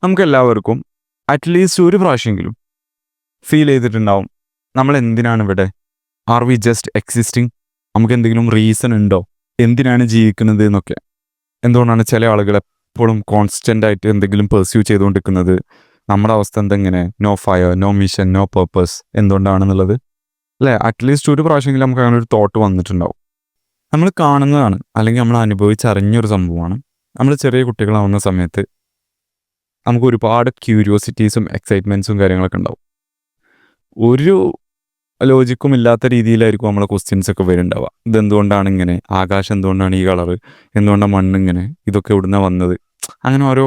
നമുക്കെല്ലാവർക്കും അറ്റ്ലീസ്റ്റ് ഒരു പ്രാവശ്യമെങ്കിലും ഫീൽ ചെയ്തിട്ടുണ്ടാവും, നമ്മൾ എന്തിനാണ് ഇവിടെ? Are we just existing? നമുക്ക് എന്തെങ്കിലും റീസൺ ഉണ്ടോ എന്തിനാണ് ജീവിക്കുന്നത് എന്നൊക്കെ? എന്തുകൊണ്ടാണ് ചില ആളുകൾ എപ്പോഴും കോൺസ്റ്റൻ്റ് ആയിട്ട് എന്തെങ്കിലും പെർസ്യൂ ചെയ്തുകൊണ്ടിരിക്കുന്നത്? നമ്മുടെ അവസ്ഥ എന്തെങ്ങനെ? No fire, no mission, no purpose, എന്തുകൊണ്ടാണെന്നുള്ളത് അല്ലേ? അറ്റ്ലീസ്റ്റ് ഒരു പ്രാവശ്യമെങ്കിലും നമുക്ക് അങ്ങനെ ഒരു തോട്ട് വന്നിട്ടുണ്ടാവും. നമ്മൾ കാണുന്നതാണ്, അല്ലെങ്കിൽ നമ്മൾ അനുഭവിച്ചറിഞ്ഞൊരു സംഭവമാണ്. നമ്മൾ ചെറിയ കുട്ടികളാവുന്ന സമയത്ത് നമുക്ക് ഒരുപാട് ക്യൂരിയോസിറ്റീസും എക്സൈറ്റ്മെൻറ്റ്സും കാര്യങ്ങളൊക്കെ ഉണ്ടാവും. ഒരു ലോജിക്കും ഇല്ലാത്ത രീതിയിലായിരിക്കും നമ്മളെ ക്വസ്റ്റ്യൻസ് ഒക്കെ വരുന്നുണ്ടാവുക. ഇതെന്തുകൊണ്ടാണ് ഇങ്ങനെ? ആകാശം എന്തുകൊണ്ടാണ് ഈ കളറ്? എന്തുകൊണ്ടാണ് മണ്ണിങ്ങനെ? ഇതൊക്കെ എവിടുന്നാണ് വന്നത്? അങ്ങനെ ഓരോ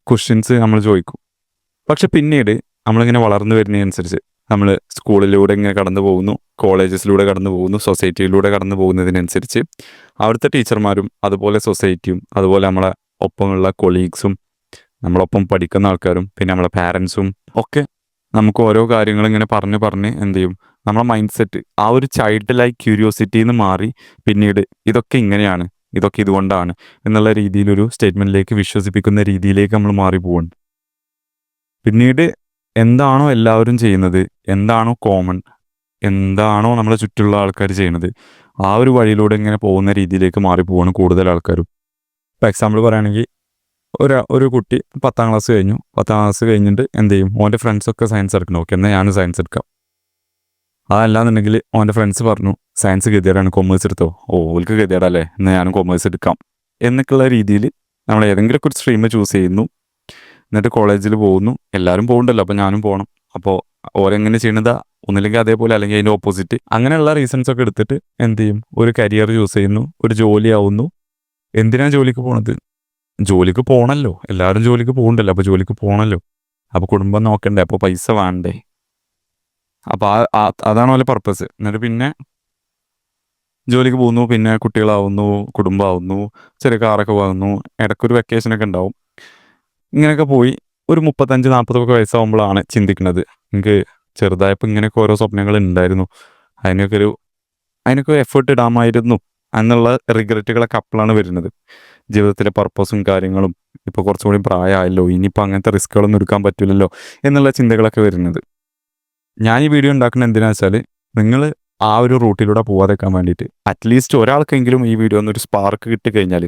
ക്വസ്റ്റ്യൻസ് നമ്മൾ ചോദിക്കും. പക്ഷെ പിന്നീട് നമ്മളിങ്ങനെ വളർന്നു വരുന്നതിനനുസരിച്ച് നമ്മൾ സ്കൂളിലൂടെ ഇങ്ങനെ കടന്നു പോകുന്നു, കോളേജസിലൂടെ കടന്നു പോകുന്നു, സൊസൈറ്റിയിലൂടെ കടന്നു പോകുന്നതിനനുസരിച്ച് അവിടുത്തെ ടീച്ചർമാരും അതുപോലെ സൊസൈറ്റിയും അതുപോലെ നമ്മളെ ഒപ്പമുള്ള കൊളീഗ്സും നമ്മളൊപ്പം പഠിക്കുന്ന ആൾക്കാരും പിന്നെ നമ്മളെ പാരൻസും ഒക്കെ നമുക്ക് ഓരോ കാര്യങ്ങൾ ഇങ്ങനെ പറഞ്ഞ് എന്ത് ചെയ്യും, നമ്മളെ മൈൻഡ് സെറ്റ് ആ ഒരു ചൈൽഡ് ലൈക്ക് ക്യൂരിയോസിറ്റിയിൽ നിന്ന് മാറി പിന്നീട് ഇതൊക്കെ ഇങ്ങനെയാണ്, ഇതൊക്കെ ഇതുകൊണ്ടാണ് എന്നുള്ള രീതിയിലൊരു സ്റ്റേറ്റ്മെൻറ്റിലേക്ക് വിശ്വസിപ്പിക്കുന്ന രീതിയിലേക്ക് നമ്മൾ മാറി പോകുന്നുണ്ട്. പിന്നീട് എന്താണോ എല്ലാവരും ചെയ്യുന്നത്, എന്താണോ കോമൺ, എന്താണോ നമ്മളെ ചുറ്റുള്ള ആൾക്കാർ ചെയ്യുന്നത്, ആ ഒരു വഴിയിലൂടെ ഇങ്ങനെ പോകുന്ന രീതിയിലേക്ക് മാറിപ്പോവാണ് കൂടുതൽ ആൾക്കാരും. ഇപ്പോൾ എക്സാമ്പിൾ പറയുകയാണെങ്കിൽ ഒരു കുട്ടി 10ാം ക്ലാസ് കഴിഞ്ഞു. 10ാം ക്ലാസ് കഴിഞ്ഞിട്ട് എന്ത് ചെയ്യും? ഓൻ്റെ ഫ്രണ്ട്സൊക്കെ സയൻസ് എടുക്കണം. ഓക്കെ, എന്നാൽ ഞാനും സയൻസ് എടുക്കാം. അതല്ലാന്നുണ്ടെങ്കിൽ ഓൻ്റെ ഫ്രണ്ട്സ് പറഞ്ഞു സയൻസ് ഗതികേടാണ്, കൊമേഴ്സ് എടുത്തോ. ഓൾക്ക് ഗതികേടല്ലേ, എന്നാൽ ഞാനും കൊമേഴ്സ് എടുക്കാം എന്നൊക്കെയുള്ള രീതിയിൽ നമ്മൾ ഏതെങ്കിലുമൊക്കെ ഒരു സ്ട്രീം ചൂസ് ചെയ്യുന്നു. എന്നിട്ട് കോളേജിൽ പോകുന്നു. എല്ലാവരും പോകുന്നുണ്ടല്ലോ, അപ്പോൾ ഞാനും പോകണം. അപ്പോൾ ഓരെങ്ങനെ ചെയ്യണതാ? ഒന്നില്ലെങ്കിൽ അതേപോലെ അല്ലെങ്കിൽ അതിൻ്റെ ഓപ്പോസിറ്റ്. അങ്ങനെയുള്ള റീസൺസ് ഒക്കെ എടുത്തിട്ട് എന്ത് ചെയ്യും? ഒരു കരിയർ ചൂസ് ചെയ്യുന്നു, ഒരു ജോലി ആവുന്നു. എന്തിനാണ് ജോലിക്ക് പോണത്? ജോലിക്ക് പോകണമല്ലോ, എല്ലാവരും ജോലിക്ക് പോകുന്നുണ്ടല്ലോ, അപ്പോൾ ജോലിക്ക് പോകണമല്ലോ. അപ്പോൾ കുടുംബം നോക്കണ്ടേ, അപ്പോൾ പൈസ വേണ്ടേ? അപ്പോൾ അതാണ് പോലെ പർപ്പസ്. എന്നിട്ട് പിന്നെ ജോലിക്ക് പോകുന്നു, പിന്നെ കുട്ടികളാവുന്നു, കുടുംബമാവുന്നു, ചെറിയ കാറൊക്കെ വാങ്ങുന്നു, ഇടയ്ക്കൊരു വെക്കേഷനൊക്കെ ഉണ്ടാവും. ഇങ്ങനെയൊക്കെ പോയി ഒരു 35-40 വയസ്സാകുമ്പോഴാണ് ചിന്തിക്കുന്നത്, എനിക്ക് ചെറുതായപ്പോൾ ഇങ്ങനെയൊക്കെ ഓരോ സ്വപ്നങ്ങൾ ഉണ്ടായിരുന്നു, അതിനൊക്കെ എഫേർട്ട് ഇടാമായിരുന്നു എന്നുള്ള റിഗ്രറ്റുകളൊക്കെ അപ്പോഴാണ് വരുന്നത്. ജീവിതത്തിലെ പർപ്പസും കാര്യങ്ങളും ഇപ്പോൾ കുറച്ചുകൂടി പ്രായമായല്ലോ, ഇനിയിപ്പോൾ അങ്ങനത്തെ റിസ്ക്കുകളൊന്നും എടുക്കാൻ പറ്റില്ലല്ലോ എന്നുള്ള ചിന്തകളൊക്കെ വരുന്നത്. ഞാൻ ഈ വീഡിയോ ഉണ്ടാക്കുന്നത് എന്തിനാണെന്ന് വെച്ചാൽ നിങ്ങൾ ആ ഒരു റൂട്ടിലൂടെ പോകാതെക്കാൻ വേണ്ടിയിട്ട്. അറ്റ്ലീസ്റ്റ് ഒരാൾക്കെങ്കിലും ഈ വീഡിയോ ഒന്നൊരു സ്പാർക്ക് കിട്ടിക്കഴിഞ്ഞാൽ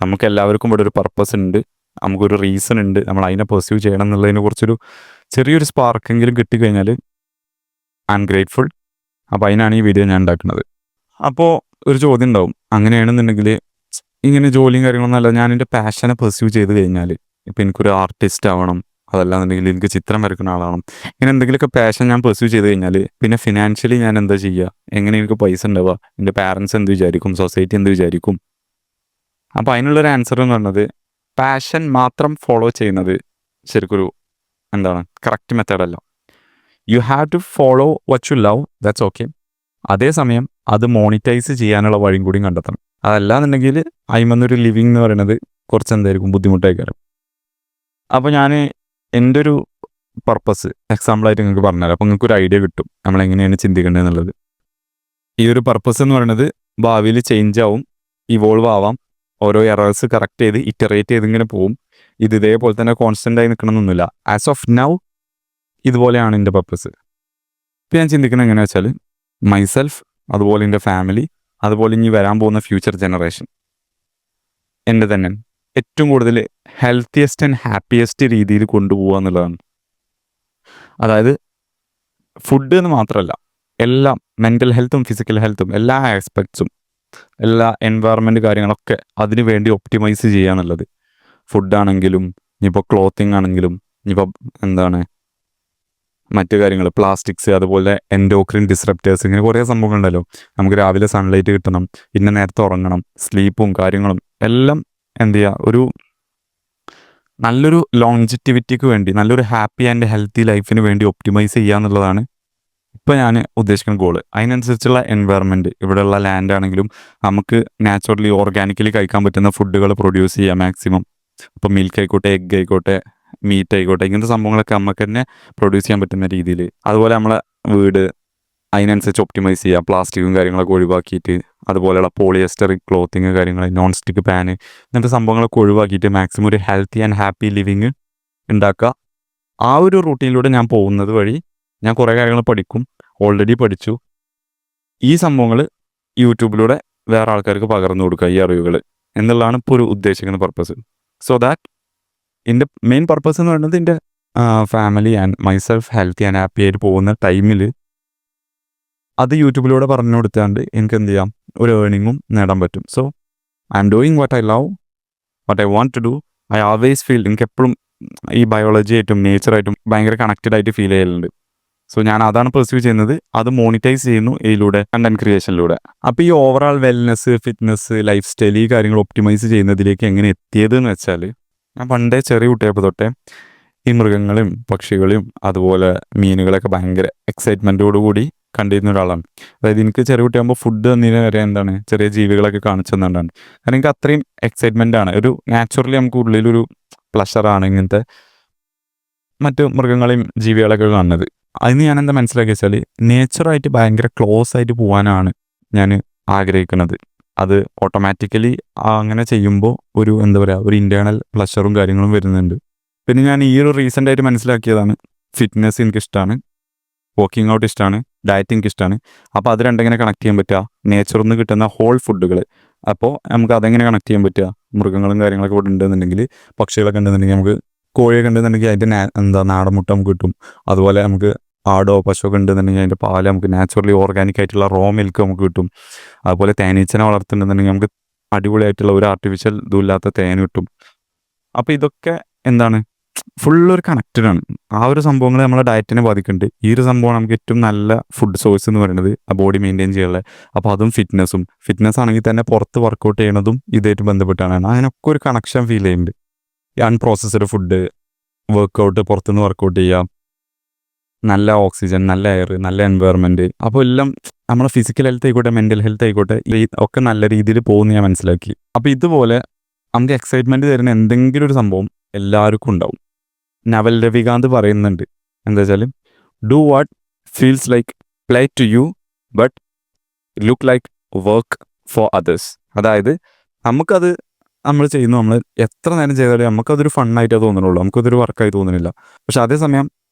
നമുക്ക് എല്ലാവർക്കും ഇവിടെ ഒരു പർപ്പസ് ഉണ്ട്, നമുക്കൊരു റീസൺ ഉണ്ട്, നമ്മൾ അതിനെ പെർസ്യൂ ചെയ്യണം എന്നുള്ളതിനെ കുറിച്ചൊരു ചെറിയൊരു സ്പാർക്കെങ്കിലും കിട്ടിക്കഴിഞ്ഞാൽ ഐ ആം ഗ്രേറ്റ്ഫുൾ. അപ്പോൾ അതിനാണ് ഈ വീഡിയോ ഞാൻ ഉണ്ടാക്കുന്നത്. അപ്പോൾ ഒരു ചോദ്യം ഉണ്ടാവും, അങ്ങനെയാണെന്നുണ്ടെങ്കിൽ ഇങ്ങനെ ജോലിയും കാര്യങ്ങളൊന്നും അല്ല, ഞാൻ എൻ്റെ പാഷനെ പെർസ്യൂ ചെയ്ത് കഴിഞ്ഞാൽ, ഇപ്പോൾ എനിക്കൊരു ആർട്ടിസ്റ്റ് ആവണം, അതല്ലാന്നുണ്ടെങ്കിൽ എനിക്ക് ചിത്രം വരക്കുന്ന ആളാവണം, ഇങ്ങനെ എന്തെങ്കിലുമൊക്കെ പാഷൻ ഞാൻ പെർസ്യൂ ചെയ്ത് കഴിഞ്ഞാൽ പിന്നെ ഫിനാൻഷ്യലി ഞാൻ എന്താ ചെയ്യുക? എങ്ങനെ എനിക്ക് പൈസ ഉണ്ടാവുക? എൻ്റെ പാരൻസ് എന്ത് വിചാരിക്കും? സൊസൈറ്റി എന്ത് വിചാരിക്കും? അപ്പോൾ അതിനുള്ളൊരു ആൻസർ എന്ന് പറയുന്നത്, പാഷൻ മാത്രം ഫോളോ ചെയ്യുന്നത് ശരിക്കൊരു കറക്റ്റ് മെത്തേഡല്ല. You have to follow what you love, that's okay. അതേസമയം അത് മോണിറ്റൈസ് ചെയ്യാനുള്ള വഴിയും കൂടിയും കണ്ടെത്തണം. അതല്ലാന്നുണ്ടെങ്കിൽ അതിമന്നൊരു ലിവിങ് എന്ന് പറയുന്നത് കുറച്ച് എന്തായിരിക്കും ബുദ്ധിമുട്ടായിരിക്കും. അപ്പോൾ ഞാൻ എൻ്റെ ഒരു പർപ്പസ് എക്സാമ്പിളായിട്ട് നിങ്ങൾക്ക് പറഞ്ഞുതരാം. അപ്പോൾ നിങ്ങൾക്കൊരു ഐഡിയ കിട്ടും നമ്മളെങ്ങനെയാണ് ചിന്തിക്കേണ്ടത് എന്നുള്ളത്. ഈ ഒരു പർപ്പസ് എന്ന് പറയുന്നത് ഭാവിയിൽ ചേഞ്ച് ആവും, ഇവോൾവ് ആവാം, ഓരോ എറേഴ്സ് കറക്റ്റ് ചെയ്ത് ഇറ്ററേറ്റ് ചെയ്ത് ഇങ്ങനെ പോവും. ഇതേപോലെ തന്നെ കോൺസ്റ്റൻ്റ് ആയി നിൽക്കണമെന്നൊന്നുമില്ല. ആസ് ഓഫ് നൗ ഇതുപോലെയാണ് എൻ്റെ പർപ്പസ്. ഇപ്പോൾ ഞാൻ ചിന്തിക്കുന്നത് എങ്ങനെയാണെന്ന് വെച്ചാൽ, മൈസെൽഫ്, അതുപോലെ എൻ്റെ ഫാമിലി, അതുപോലെ ഇനി വരാൻ പോകുന്ന ഫ്യൂച്ചർ ജനറേഷൻ എൻ്റെ തന്നെ ഏറ്റവും കൂടുതൽ ഹെൽത്തിയസ്റ്റ് ആൻഡ് ഹാപ്പിയസ്റ്റ് രീതിയിൽ കൊണ്ടുപോകുക എന്നുള്ളതാണ്. അതായത് ഫുഡ് എന്ന് മാത്രമല്ല, എല്ലാം മെൻ്റൽ ഹെൽത്തും ഫിസിക്കൽ ഹെൽത്തും എല്ലാ ആസ്പെക്ട്സും, എല്ലാ എൻവയറമെൻറ്റ് കാര്യങ്ങളൊക്കെ അതിന് വേണ്ടി ഒപ്റ്റിമൈസ് ചെയ്യുക എന്നുള്ളത്. ഫുഡാണെങ്കിലും ഇനിയിപ്പോൾ ക്ലോത്തിങ് ആണെങ്കിലും ഇനിയിപ്പോൾ മറ്റു കാര്യങ്ങൾ, പ്ലാസ്റ്റിക്സ്, അതുപോലെ എൻഡോക്രിൻ ഡിസ്റപ്റ്റേഴ്സ്, ഇങ്ങനെ കുറേ സംഭവങ്ങളുണ്ടല്ലോ. നമുക്ക് രാവിലെ സൺലൈറ്റ് കിട്ടണം, പിന്നെ നേരത്തെ ഉറങ്ങണം, സ്ലീപ്പും കാര്യങ്ങളും എല്ലാം എന്ത് ചെയ്യുക, ഒരു നല്ലൊരു ലോങ്ജിറ്റിവിറ്റിക്ക് വേണ്ടി, നല്ലൊരു ഹാപ്പി ആൻഡ് ഹെൽത്തി ലൈഫിന് വേണ്ടി ഒപ്റ്റിമൈസ് ചെയ്യുക എന്നുള്ളതാണ് ഇപ്പോൾ ഞാൻ ഉദ്ദേശിക്കുന്ന ഗോള്. അതിനനുസരിച്ചുള്ള എൻവയറമെൻറ്റ്, ഇവിടെയുള്ള ലാൻഡ് ആണെങ്കിലും നമുക്ക് നാച്ചുറലി ഓർഗാനിക്കലി കഴിക്കാൻ പറ്റുന്ന ഫുഡുകൾ പ്രൊഡ്യൂസ് ചെയ്യുക മാക്സിമം. ഇപ്പോൾ മിൽക്ക് ആയിക്കോട്ടെ, എഗ്ഗ് ആയിക്കോട്ടെ, മീറ്റ് ആയിക്കോട്ടെ, ഇങ്ങനത്തെ സംഭവങ്ങളൊക്കെ നമുക്ക് തന്നെ പ്രൊഡ്യൂസ് ചെയ്യാൻ പറ്റുന്ന രീതിയിൽ. അതുപോലെ നമ്മളെ വീട് അതിനനുസരിച്ച് ഒപ്റ്റിമൈസ് ചെയ്യുക, പ്ലാസ്റ്റിക്കും കാര്യങ്ങളൊക്കെ ഒഴിവാക്കിയിട്ട്, അതുപോലെയുള്ള പോളിയസ്റ്റർ ക്ലോത്തിങ് കാര്യങ്ങൾ, നോൺ സ്റ്റിക്ക് പാന്, ഇങ്ങനത്തെ സംഭവങ്ങളൊക്കെ ഒഴിവാക്കിയിട്ട് മാക്സിമം ഒരു ഹെൽത്തി ആൻഡ് ഹാപ്പി ലിവിങ് ഉണ്ടാക്കുക. ആ ഒരു റൂട്ടീനിലൂടെ ഞാൻ പോകുന്നത് വഴി ഞാൻ കുറേ കാര്യങ്ങൾ പഠിക്കും, ഓൾറെഡി പഠിച്ചു. ഈ സംഭവങ്ങൾ യൂട്യൂബിലൂടെ വേറെ ആൾക്കാർക്ക് പകർന്നു കൊടുക്കുക, ഈ അറിവുകൾ എന്നുള്ളതാണ് ഇപ്പോൾ ഒരു ഉദ്ദേശിക്കുന്ന പർപ്പസ്. സോ ദാറ്റ് എൻ്റെ മെയിൻ പർപ്പസ് എന്ന് പറയുന്നത് എൻ്റെ family and myself healthy and happy ആയിട്ട് പോകുന്ന ടൈമിൽ അത് യൂട്യൂബിലൂടെ പറഞ്ഞു കൊടുത്താണ്ട് എനിക്ക് എന്ത് ചെയ്യാം, ഒരു ഏർണിങ്ങും നേടാൻ പറ്റും. So I'm doing what I love, what I want to do. I always feel, എനിക്ക് എപ്പോഴും ഈ ബയോളജി ആയിട്ടും നേച്ചറായിട്ടും ഭയങ്കര കണക്റ്റഡ് ആയിട്ട് ഫീൽ ചെയ്യലുണ്ട്. സോ ഞാൻ അതാണ് പെർസ്യൂ ചെയ്യുന്നത്, അത് മോണിറ്റൈസ് ചെയ്യുന്നു ഇതിലൂടെ, കണ്ടന്റ് ക്രിയേഷനിലൂടെ. അപ്പോൾ ഈ overall wellness, fitness, life style, ഈ കാര്യങ്ങൾ ഒപ്റ്റിമൈസ് ചെയ്യുന്നതിലേക്ക് എങ്ങനെ എത്തിയത് എന്ന് വെച്ചാൽ, ഞാൻ പണ്ടേ ചെറിയ കുട്ടിയപ്പോൾ തൊട്ടേ ഈ മൃഗങ്ങളും പക്ഷികളെയും അതുപോലെ മീനുകളൊക്കെ ഭയങ്കര എക്സൈറ്റ്മെൻറ്റോടുകൂടി കണ്ടിരുന്ന ഒരാളാണ്. അതായത് എനിക്ക് ചെറിയ കുട്ടിയാകുമ്പോൾ ഫുഡ് തന്നതിന് വരെ എന്താണ് ചെറിയ ജീവികളൊക്കെ കാണിച്ചു തന്നിട്ടാണ്. കാരണം എനിക്ക് അത്രയും എക്സൈറ്റ്മെൻ്റ് ആണ്, ഒരു നാച്ചുറലി നമുക്ക് ഉള്ളിലൊരു പ്ലഷറാണ് ഇങ്ങനത്തെ മറ്റു മൃഗങ്ങളെയും ജീവികളൊക്കെ കാണുന്നത്. അതിന് ഞാൻ എന്താ മനസ്സിലാക്കി വെച്ചാൽ, നേച്ചറായിട്ട് ഭയങ്കര ക്ലോസ് ആയിട്ട് പോകാനാണ് ഞാൻ ആഗ്രഹിക്കുന്നത്. അത് ഓട്ടോമാറ്റിക്കലി അങ്ങനെ ചെയ്യുമ്പോൾ ഒരു എന്താ പറയുക, ഒരു ഇൻറ്റേർണൽ പ്ലഷറും കാര്യങ്ങളും വരുന്നുണ്ട്. പിന്നെ ഞാൻ ഈ ഒരു റീസെൻ്റായിട്ട് മനസ്സിലാക്കിയതാണ്, ഫിറ്റ്നസ് എനിക്കിഷ്ടമാണ്, വാക്കിംഗ് ഔട്ട് ഇഷ്ടമാണ്, ഡയറ്റ് എനിക്കിഷ്ടമാണ്. അപ്പോൾ അത് രണ്ടെങ്ങനെ കണക്ട് ചെയ്യാൻ പറ്റുക, നേച്ചറിൽ നിന്ന് കിട്ടുന്ന ഹോൾ ഫുഡുകൾ. അപ്പോൾ നമുക്ക് അതെങ്ങനെ കണക്ട് ചെയ്യാൻ പറ്റുക, മൃഗങ്ങളും കാര്യങ്ങളൊക്കെ ഇവിടെ ഉണ്ടെന്നുണ്ടെങ്കിൽ, പക്ഷികളൊക്കെ ഉണ്ടെന്നുണ്ടെങ്കിൽ, നമുക്ക് കോഴിയൊക്കെ ഉണ്ടെന്നുണ്ടെങ്കിൽ അതിൻ്റെ നാടൻ മുട്ട നമുക്ക് കിട്ടും. അതുപോലെ നമുക്ക് ആടോ പശുവൊക്കെ ഉണ്ടെന്നുണ്ടെങ്കിൽ അതിൻ്റെ പാല് നമുക്ക് നാച്ചുറലി ഓർഗാനിക് ആയിട്ടുള്ള റോ മിൽക്ക് നമുക്ക് കിട്ടും. അതുപോലെ തേനീച്ചനെ വളർത്തുന്നുണ്ടെന്നുണ്ടെങ്കിൽ നമുക്ക് അടിപൊളിയായിട്ടുള്ള ഒരു ആർട്ടിഫിഷ്യൽ ഇതുമില്ലാത്ത തേൻ കിട്ടും. അപ്പോൾ ഇതൊക്കെ എന്താണ്, ഫുള്ളൊരു കണക്റ്റഡ് ആണ്. ആ ഒരു സംഭവങ്ങൾ നമ്മളെ ഡയറ്റിനെ ബാധിക്കുന്നുണ്ട്. ഈ ഒരു സംഭവമാണ് നമുക്ക് ഏറ്റവും നല്ല ഫുഡ് സോഴ്സ് എന്ന് പറയുന്നത്, ആ ബോഡി മെയിൻറ്റെയിൻ ചെയ്യാനുള്ള. അപ്പോൾ അതും ഫിറ്റ്നസ് ആണെങ്കിൽ തന്നെ പുറത്ത് വർക്കൗട്ട് ചെയ്യണതും ഇതായിട്ട് ബന്ധപ്പെട്ടാണ്. അതിനൊക്കെ ഒരു കണക്ഷൻ ഫീൽ ചെയ്യുന്നുണ്ട്. ഈ അൺപ്രോസസ്ഡ് ഫുഡ്, വർക്കൗട്ട്, പുറത്തുനിന്ന് വർക്കൗട്ട് ചെയ്യാം, നല്ല ഓക്സിജൻ, നല്ല എയർ, നല്ല എൻവയറമെൻറ്റ്. അപ്പോൾ എല്ലാം നമ്മുടെ ഫിസിക്കൽ ഹെൽത്ത് ആയിക്കോട്ടെ, മെൻ്റൽ ഹെൽത്ത് ആയിക്കോട്ടെ, ഒക്കെ നല്ല രീതിയിൽ പോകുമെന്ന് ഞാൻ മനസ്സിലാക്കി. അപ്പോൾ ഇതുപോലെ നമുക്ക് എക്സൈറ്റ്മെൻറ്റ് തരുന്ന എന്തെങ്കിലും ഒരു സംഭവം എല്ലാവർക്കും ഉണ്ടാവും. നവൽ രവികാന്ത് പറയുന്നുണ്ട്, എന്താ വെച്ചാൽ, do what feels like play to you but look like work for others. അതായത് നമുക്കത് നമ്മൾ ചെയ്യുന്നു, നമ്മൾ എത്ര നേരം ചെയ്താലും നമുക്കതൊരു ഫണ്ണായിട്ടേ തോന്നുന്നുള്ളൂ, നമുക്കതൊരു വർക്കായി തോന്നുന്നില്ല. പക്ഷെ അതേസമയം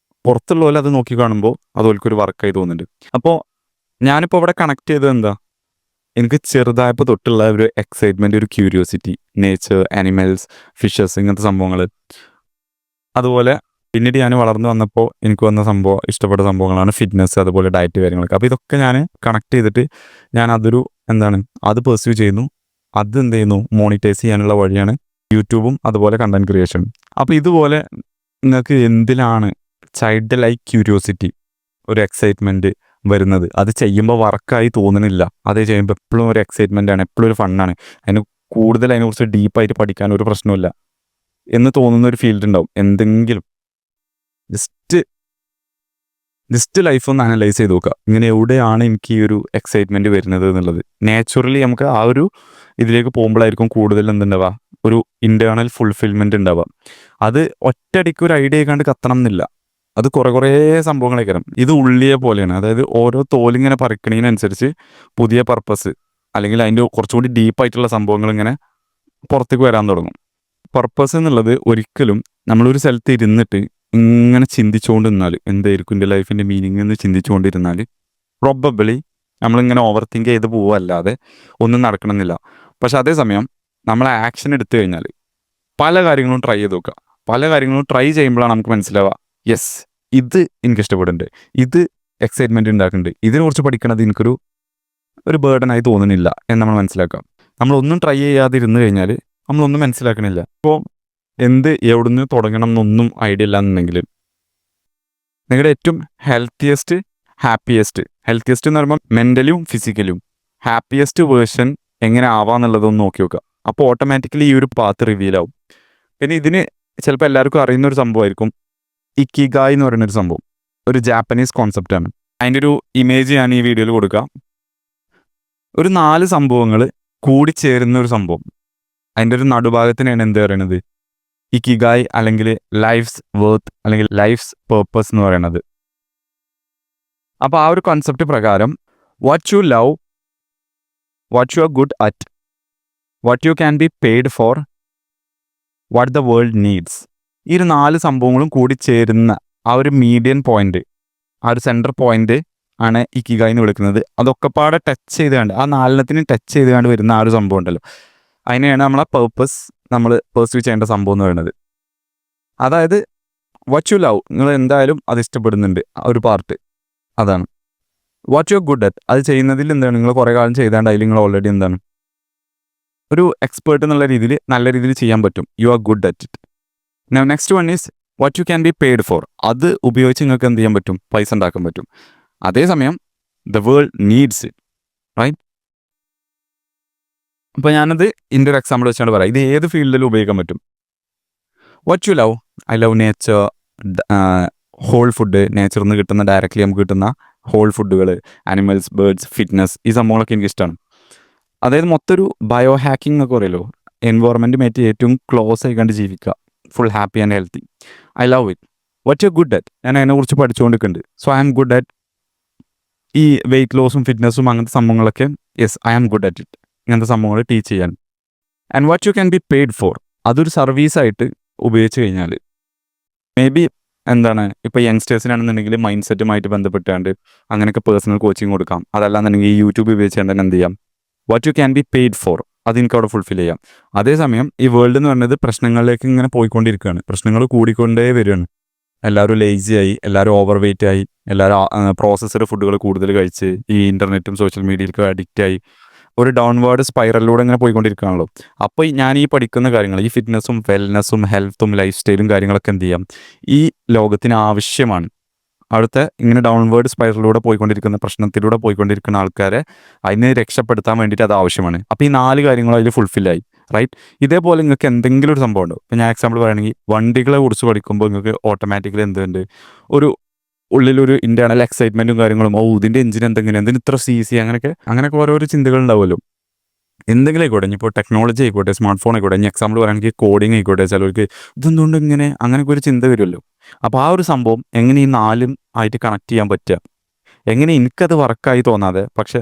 പുറത്തുള്ള പോലെ അത് നോക്കി കാണുമ്പോൾ അതുപോലൊരു വർക്കായി തോന്നുന്നുണ്ട്. അപ്പോൾ ഞാനിപ്പോൾ ഇവിടെ കണക്ട് ചെയ്തത് എന്താ, എനിക്ക് ചെറുതായപ്പോൾ തൊട്ടുള്ള ഒരു എക്സൈറ്റ്മെൻറ്റ്, ഒരു ക്യൂരിയോസിറ്റി, നേച്ചർ, ആനിമൽസ്, ഫിഷസ്, ഇങ്ങനത്തെ സംഭവങ്ങൾ. അതുപോലെ പിന്നീട് ഞാൻ വളർന്നു വന്നപ്പോൾ എനിക്ക് വന്ന സംഭവം, ഇഷ്ടപ്പെട്ട സംഭവങ്ങളാണ് ഫിറ്റ്നസ്, അതുപോലെ ഡയറ്റ് കാര്യങ്ങളൊക്കെ. അപ്പോൾ ഇതൊക്കെ ഞാൻ കണക്ട് ചെയ്തിട്ട് ഞാൻ അതൊരു അത് പെർസ്യൂ ചെയ്യുന്നു. അത് എന്ത് ചെയ്യുന്നു, മോണിറ്റൈസ് ചെയ്യാനുള്ള വഴിയാണ് യൂട്യൂബും അതുപോലെ കണ്ടന്റ് ക്രിയേഷനും. അപ്പോൾ ഇതുപോലെ നിങ്ങൾക്ക് എന്തിലാണ് ചൈൽഡ് ലൈക്ക് ക്യൂരിയോസിറ്റി, ഒരു എക്സൈറ്റ്മെൻറ്റ് വരുന്നത്, അത് ചെയ്യുമ്പോൾ വർക്കായി തോന്നുന്നില്ല, അത് ചെയ്യുമ്പോൾ എപ്പോഴും ഒരു എക്സൈറ്റ്മെൻ്റ് ആണ്, എപ്പോഴും ഒരു ഫണ്ണാണ്, അതിന് കൂടുതൽ അതിനെക്കുറിച്ച് ഡീപ്പായിട്ട് പഠിക്കാൻ ഒരു പ്രശ്നമില്ല എന്ന് തോന്നുന്ന ഒരു ഫീൽഡ് ഉണ്ടാവും. എന്തെങ്കിലും ജസ്റ്റ് ലൈഫ് ഒന്ന് അനലൈസ് ചെയ്ത് നോക്കുക, ഇങ്ങനെ എവിടെയാണ് എനിക്ക് ഈ ഒരു എക്സൈറ്റ്മെൻറ്റ് വരുന്നത് എന്നുള്ളത്. നാച്ചുറലി നമുക്ക് ആ ഒരു ഇതിലേക്ക് പോകുമ്പോഴായിരിക്കും കൂടുതൽ എന്തുണ്ടാവുക, ഒരു ഇൻറ്റേർണൽ ഫുൾഫിൽമെൻറ്റ് ഉണ്ടാവുക. അത് ഒറ്റയടിക്ക് ഒരു ഐഡിയ ആയിക്കാണ്ട് കത്തണം എന്നില്ല, അത് കുറേ സംഭവങ്ങളൊക്കെ. ഇത് ഉള്ളിയെ പോലെയാണ്, അതായത് ഓരോ തോലിങ്ങനെ പറിക്കണതിനനുസരിച്ച് പുതിയ പർപ്പസ് അല്ലെങ്കിൽ അതിൻ്റെ കുറച്ചുകൂടി ഡീപ്പായിട്ടുള്ള സംഭവങ്ങൾ ഇങ്ങനെ പുറത്തേക്ക് വരാൻ തുടങ്ങും. പർപ്പസ് എന്നുള്ളത് ഒരിക്കലും നമ്മളൊരു സ്ഥലത്ത് ഇരുന്നിട്ട് ഇങ്ങനെ ചിന്തിച്ചുകൊണ്ട് നിന്നാൽ, എന്തായിരിക്കും എൻ്റെ ലൈഫിൻ്റെ മീനിങ് എന്ന് ചിന്തിച്ചുകൊണ്ടിരുന്നാൽ പ്രോബബിളി നമ്മളിങ്ങനെ ഓവർ തിങ്ക് ചെയ്ത് പോവല്ലാതെ ഒന്നും നടക്കണമെന്നില്ല. പക്ഷെ അതേസമയം നമ്മൾ ആക്ഷൻ എടുത്തു കഴിഞ്ഞാൽ പല കാര്യങ്ങളും ട്രൈ ചെയ്ത് നോക്കുക. പല കാര്യങ്ങളും ട്രൈ ചെയ്യുമ്പോഴാണ് നമുക്ക് മനസ്സിലാവുക, യെസ്, ഇത് എനിക്ക് ഇഷ്ടപ്പെടുന്നുണ്ട്, ഇത് എക്സൈറ്റ്മെൻറ്റ് ഉണ്ടാക്കുന്നുണ്ട്, ഇതിനെക്കുറിച്ച് പഠിക്കണത് എനിക്കൊരു ബേർഡനായി തോന്നുന്നില്ല എന്ന് നമ്മൾ മനസ്സിലാക്കാം. നമ്മളൊന്നും ട്രൈ ചെയ്യാതിരുന്നു കഴിഞ്ഞാൽ നമ്മളൊന്നും മനസ്സിലാക്കണില്ല. ഇപ്പോൾ എവിടുന്ന് തുടങ്ങണം എന്നൊന്നും ഐഡിയ ഇല്ല എന്നുണ്ടെങ്കിൽ, നിങ്ങളുടെ ഏറ്റവും ഹെൽത്തിയസ്റ്റ് എന്ന് പറയുമ്പോൾ മെൻ്റലിയും ഫിസിക്കലും ഹാപ്പിയസ്റ്റ് വേർഷൻ എങ്ങനെ ആവാന്നുള്ളതൊന്ന് നോക്കി നോക്കുക. അപ്പോൾ ഓട്ടോമാറ്റിക്കലി ഈ ഒരു പാത്ത് റിവീൽ ആവും. പിന്നെ ഇതിന് ചിലപ്പോൾ എല്ലാവർക്കും അറിയുന്നൊരു സംഭവമായിരിക്കും, ഇക്കിഗായ് എന്ന് പറയുന്നൊരു സംഭവം, ഒരു ജാപ്പനീസ് കോൺസെപ്റ്റാണ്. അതിൻ്റെ ഒരു ഇമേജ് ഞാൻ ഈ വീഡിയോയിൽ കൊടുക്കാം. ഒരു 4 സംഭവങ്ങൾ കൂടിച്ചേരുന്ന ഒരു സംഭവം, അതിൻ്റെ ഒരു നടുഭാഗത്തിനാണ് എന്ത് പറയുന്നത്, ഇക്കിഗായ് അല്ലെങ്കിൽ ലൈഫ്സ് വർത്ത് അല്ലെങ്കിൽ ലൈഫ്സ് പേർപ്പസ് എന്ന് പറയുന്നത്. അപ്പോൾ ആ ഒരു കോൺസെപ്റ്റ് പ്രകാരം what you love, what you are good at, what you can be paid four, what the world needs, ഈ ഒരു 4 സംഭവങ്ങളും കൂടി ചേരുന്ന ആ ഒരു മീഡിയൻ പോയിന്റ്, ആ ഒരു സെൻറ്റർ പോയിന്റ് ആണ് ഇക്കിഗായി എന്ന് വിളിക്കുന്നത്. അതൊക്കെ പാടെ ടച്ച് ചെയ്തുകൊണ്ട്, ആ 4 ടച്ച് ചെയ്തുകൊണ്ട് വരുന്ന ആ ഒരു സംഭവം ഉണ്ടല്ലോ, അതിനെയാണ് നമ്മളെ പേർപ്പസ് നമ്മൾ പെർസ്യൂ ചെയ്യേണ്ട സംഭവം എന്ന് പറയുന്നത്. അതായത് വാട്ട് യു ലവ്, നിങ്ങൾ എന്തായാലും അത് ഇഷ്ടപ്പെടുന്നുണ്ട് ആ ഒരു പാർട്ട്, അതാണ്. What you are good at, അത് ചെയ്യുന്നതിൽ എന്താണ് നിങ്ങൾ കുറേ കാലം ചെയ്താണ്ട് അതിൽ നിങ്ങൾ ഓൾറെഡി എന്താണ് ഒരു എക്സ്പേർട്ട് എന്നുള്ള രീതിയിൽ നല്ല രീതിയിൽ ചെയ്യാൻ പറ്റും. You are good at it. Now next one is what you can be paid four, അത് ഉപയോഗിച്ച് നിങ്ങൾക്ക് എന്ത് ചെയ്യാൻ പറ്റും, പൈസ ഉണ്ടാക്കാൻ പറ്റും. അതേസമയം the world needs it, right. അപ്പോൾ ഞാനത് ഇതിൻ്റെ ഒരു എക്സാമ്പിൾ വെച്ചാണ് പറയാം. ഇത് ഏത് ഫീൽഡിലും ഉപയോഗിക്കാൻ പറ്റും. What you love, I love nature, whole food, നേച്ചറിൽ നിന്ന് കിട്ടുന്ന ഡയറക്റ്റ്ലി നമുക്ക് കിട്ടുന്ന ഹോൾ ഫുഡുകൾ, ആനിമൽസ്, ബേർഡ്സ്, ഫിറ്റ്നസ്, ഈ സംഭവങ്ങളൊക്കെ എനിക്ക് ഇഷ്ടമാണ്. അതായത് മൊത്തം ഒരു ബയോ ഹാക്കിംഗ് എന്നൊക്കെ പറയുമല്ലോ, എൻവയോൺമെൻറ്റുമായിട്ട് ഏറ്റവും ക്ലോസ് ആയി കണ്ട് ജീവിക്കുക, full happy and healthy. I love it. What you good at, ഞാൻ അതിനെക്കുറിച്ച് പഠിച്ചുകൊണ്ടിരിക്കുന്നുണ്ട്. So I am good at ഈ വെയിറ്റ് ലോസും ഫിറ്റ്നസ്സും അങ്ങനത്തെ സംഭവങ്ങളൊക്കെ. Yes, I am good at it, ഇങ്ങനത്തെ സംഭവങ്ങൾ ടീച്ച് ചെയ്യാൻ. And what you can be paid for, അതൊരു സർവീസായിട്ട് ഉപയോഗിച്ച് കഴിഞ്ഞാൽ മേ ബി എന്താണ്, ഇപ്പോൾ യങ്സ്റ്റേഴ്സിനാണെന്നുണ്ടെങ്കിൽ മൈൻഡ് സെറ്റുമായിട്ട് ബന്ധപ്പെട്ടാണ്ട് അങ്ങനെയൊക്കെ പേഴ്സണൽ കോച്ചിങ് കൊടുക്കാം. അതല്ലാന്നുണ്ടെങ്കിൽ ഈ യൂട്യൂബ് ഉപയോഗിച്ചുകൊണ്ട് തന്നെ എന്ത് ചെയ്യാം, what you can be paid four, അത് എനിക്ക് അവിടെ ഫുൾഫിൽ ചെയ്യാം. അതേസമയം ഈ വേൾഡ് എന്ന് പറയുന്നത് പ്രശ്നങ്ങളിലേക്ക് ഇങ്ങനെ പോയിക്കൊണ്ടിരിക്കുകയാണ്, പ്രശ്നങ്ങൾ കൂടിക്കൊണ്ടേ വരികയാണ്. എല്ലാവരും ലേസി ആയി, എല്ലാവരും ഓവർ വെയിറ്റ് ആയി, എല്ലാവരും പ്രോസസ്സഡ് ഫുഡുകൾ കൂടുതൽ കഴിച്ച് ഈ ഇൻ്റർനെറ്റും സോഷ്യൽ മീഡിയയിലേക്ക് അഡിക്റ്റ് ആയി ഒരു ഡൗൺവേർഡ് സ്പൈറലിലൂടെ ഇങ്ങനെ പോയിക്കൊണ്ടിരിക്കുകയാണല്ലോ. അപ്പോൾ ഞാൻ ഈ പഠിക്കുന്ന കാര്യങ്ങൾ, ഈ ഫിറ്റ്നസ്സും വെൽനെസ്സും ഹെൽത്തും ലൈഫ് സ്റ്റൈലും കാര്യങ്ങളൊക്കെ എന്ത് ചെയ്യാം, ഈ ലോകത്തിന് ആവശ്യമാണ്. അടുത്ത ഇങ്ങനെ ഡൗൺവേർഡ് സ്പൈറലിലൂടെ പോയിക്കൊണ്ടിരിക്കുന്ന, പ്രശ്നത്തിലൂടെ പോയിക്കൊണ്ടിരിക്കുന്ന ആൾക്കാരെ അതിനെ രക്ഷപ്പെടുത്താൻ വേണ്ടിയിട്ട് അത് ആവശ്യമാണ്. അപ്പോൾ ഈ 4 കാര്യങ്ങളും അതിൽ ഫുൾഫില്ലായി, റൈറ്റ്. ഇതേപോലെ നിങ്ങൾക്ക് എന്തെങ്കിലും ഒരു സംഭവം ഉണ്ടോ, ഇപ്പോൾ ഞാൻ എക്സാമ്പിൾ പറയുകയാണെങ്കിൽ വണ്ടികളെ കുറിച്ച് പഠിക്കുമ്പോൾ നിങ്ങൾക്ക് ഓട്ടോമാറ്റിക്കലി എന്തുണ്ട്, ഒരു ഉള്ളിലൊരു ഇൻറ്റേർണൽ എക്സൈറ്റ്മെൻറ്റും കാര്യങ്ങളും, ഇതിൻ്റെ എഞ്ചിൻ എന്തിന് ഇത്ര CC, അങ്ങനെയൊക്കെ ഓരോരോ ചിന്തകൾ ഉണ്ടാവുമല്ലോ. എന്തെങ്കിലും ആയിക്കോട്ടെ, ഇനിയിപ്പോൾ ടെക്നോളജി ആയിക്കോട്ടെ, സ്മാർട്ട് ഫോൺ ആയിക്കോട്ടെ, ഇനി എക്സാമ്പിൾ പറയുകയാണെങ്കിൽ കോഡിങ് ആയിക്കോട്ടെ, ചിലർക്ക് ഇതെന്തുകൊണ്ട് ഇങ്ങനെ, അങ്ങനെയൊക്കെ ഒരു ചിന്ത വരുമല്ലോ. അപ്പോൾ ആ ഒരു സംഭവം എങ്ങനെ ഈ 4 ആയിട്ട് കണക്ട് ചെയ്യാൻ പറ്റുക, എങ്ങനെ എനിക്കത് വർക്കായി തോന്നാതെ പക്ഷേ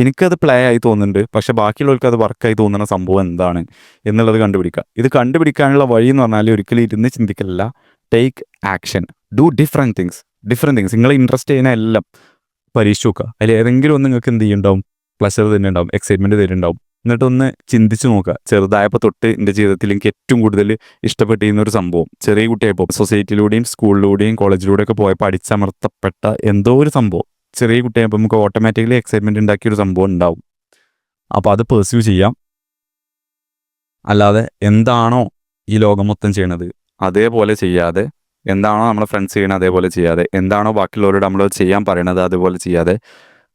എനിക്കത് പ്ലേ ആയി തോന്നുന്നുണ്ട്, പക്ഷേ ബാക്കിയുള്ളവർക്ക് അത് വർക്കായി തോന്നുന്ന സംഭവം എന്താണ് എന്നുള്ളത് കണ്ടുപിടിക്കുക. ഇത് കണ്ടുപിടിക്കാനുള്ള വഴി എന്ന് പറഞ്ഞാൽ ഒരിക്കലും ഇരുന്ന് ചിന്തിക്കലല്ല, take action, do different things. നിങ്ങളെ ഇൻട്രസ്റ്റ് ചെയ്യുന്ന എല്ലാം പരീക്ഷിച്ച് നോക്കുക. അതിൽ ഏതെങ്കിലും ഒന്ന് നിങ്ങൾക്ക് എന്ത് ചെയ്യുന്നുണ്ടാവും, പ്ലഷർ തന്നെ ഉണ്ടാവും, എക്സൈറ്റ്മെൻറ്റ് തരുന്നുണ്ടാവും. എന്നിട്ടൊന്ന് ചിന്തിച്ച് നോക്കുക. ചെറുതായപ്പോൾ തൊട്ട് എൻ്റെ ജീവിതത്തിൽ എനിക്ക് ഏറ്റവും കൂടുതൽ ഇഷ്ടപ്പെട്ടിരുന്ന ഒരു സംഭവം, ചെറിയ കുട്ടിയായപ്പോൾ സൊസൈറ്റിയിലൂടെയും സ്കൂളിലൂടെയും കോളേജിലൂടെയൊക്കെ പോയപ്പോൾ അടിച്ചമർത്തപ്പെട്ട എന്തോ ഒരു സംഭവം, ചെറിയ കുട്ടിയായപ്പോൾ നമുക്ക് ഓട്ടോമാറ്റിക്കലി എക്സൈറ്റ്മെൻറ്റ് ഉണ്ടാക്കിയൊരു സംഭവം ഉണ്ടാവും. അപ്പോൾ അത് പെർസ്യൂ ചെയ്യാം. അല്ലാതെ എന്താണോ ഈ ലോകം മൊത്തം ചെയ്യണത് അതേപോലെ ചെയ്യാതെ, എന്താണോ നമ്മളെ ഫ്രണ്ട്സ് ചെയ്യണത് അതേപോലെ ചെയ്യാതെ, എന്താണോ ബാക്കിയുള്ളവരോട് നമ്മൾ ചെയ്യാൻ പറയണത് അതുപോലെ ചെയ്യാതെ,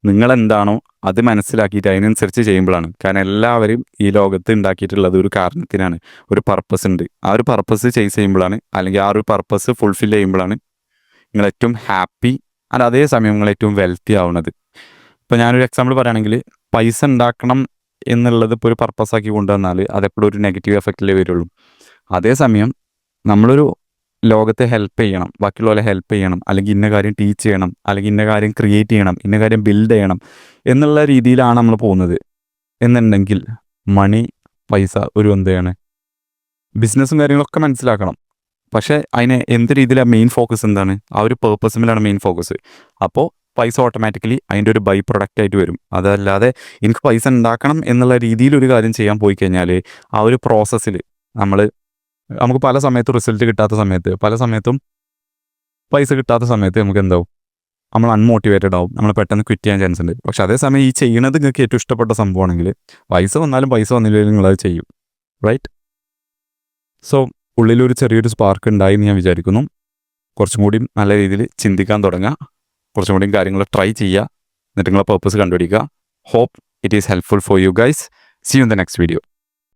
നിങ്ങളെന്താണോ അത് മനസ്സിലാക്കിയിട്ട് അതിനനുസരിച്ച് ചെയ്യുമ്പോഴാണ്. കാരണം എല്ലാവരും ഈ ലോകത്ത് ഉണ്ടാക്കിയിട്ടുള്ളത് ഒരു കാരണത്തിനാണ്, ഒരു പർപ്പസ് ഉണ്ട്. ആ ഒരു പർപ്പസ് ചേസ് ചെയ്യുമ്പോഴാണ്, അല്ലെങ്കിൽ ആ ഒരു പർപ്പസ് ഫുൾഫിൽ ചെയ്യുമ്പോഴാണ് നിങ്ങൾ ഏറ്റവും ഹാപ്പി ആൻഡ് അതേസമയം നിങ്ങൾ ഏറ്റവും വെൽത്തി ആവുന്നത്. ഇപ്പോൾ ഞാനൊരു എക്സാമ്പിൾ പറയുകയാണെങ്കിൽ, പൈസ ഉണ്ടാക്കണം എന്നുള്ളത് ഇപ്പോൾ ഒരു പർപ്പസാക്കി കൊണ്ടുവന്നാൽ അതെപ്പോഴും ഒരു നെഗറ്റീവ് എഫക്റ്റിലേ വരുള്ളൂ. അതേസമയം നമ്മളൊരു ലോകത്തെ ഹെൽപ്പ് ചെയ്യണം, ബാക്കിയുള്ളവരെ ഹെൽപ്പ് ചെയ്യണം, അല്ലെങ്കിൽ ഇന്ന കാര്യം ടീച്ച് ചെയ്യണം, അല്ലെങ്കിൽ ഇന്ന കാര്യം ക്രിയേറ്റ് ചെയ്യണം, ഇന്ന കാര്യം ബിൽഡ് ചെയ്യണം എന്നുള്ള രീതിയിലാണ് നമ്മൾ പോകുന്നത് എന്നുണ്ടെങ്കിൽ മണി, പൈസ ഒരു എന്താണ് ബിസിനസ്സും കാര്യങ്ങളൊക്കെ മനസ്സിലാക്കണം. പക്ഷേ അതിനെ എന്ത് രീതിയിലാണ് മെയിൻ ഫോക്കസ് എന്താണ്, ആ ഒരു പേർപ്പസിലാണ് മെയിൻ ഫോക്കസ്. അപ്പോൾ പൈസ ഓട്ടോമാറ്റിക്കലി അതിൻ്റെ ഒരു ബൈ പ്രൊഡക്റ്റ് ആയിട്ട് വരും. അതല്ലാതെ എനിക്ക് പൈസ ഉണ്ടാക്കണം എന്നുള്ള രീതിയിൽ ഒരു കാര്യം ചെയ്യാൻ പോയി കഴിഞ്ഞാൽ ആ ഒരു പ്രോസസ്സിൽ നമുക്ക് പല സമയത്തും റിസൾട്ട് കിട്ടാത്ത സമയത്ത്, പല സമയത്തും പൈസ കിട്ടാത്ത സമയത്ത് നമുക്ക് എന്താവും, നമ്മൾ അൺമോട്ടിവേറ്റഡ് ആവും, നമ്മൾ പെട്ടെന്ന് ക്വിറ്റ് ചെയ്യാൻ ചാൻസ് ഉണ്ട്. പക്ഷെ അതേസമയം ഈ ചെയ്യുന്നത് നിങ്ങൾക്ക് ഏറ്റവും ഇഷ്ടപ്പെട്ട സംഭവമാണെങ്കിൽ പൈസ വന്നാലും പൈസ വന്നില്ലെങ്കിലും നിങ്ങളത് ചെയ്യും, റൈറ്റ്. സോ ഉള്ളിലൊരു ചെറിയൊരു സ്പാർക്ക് ഉണ്ടായി എന്ന് ഞാൻ വിചാരിക്കുന്നു. കുറച്ചും കൂടി നല്ല രീതിയിൽ ചിന്തിക്കാൻ തുടങ്ങുക, കുറച്ചും കൂടി കാര്യങ്ങൾ ട്രൈ ചെയ്യുക, എന്നിട്ട് നിങ്ങളെ പർപ്പസ് കണ്ടുപിടിക്കുക. Hope it is helpful for you guys. See you in the next video.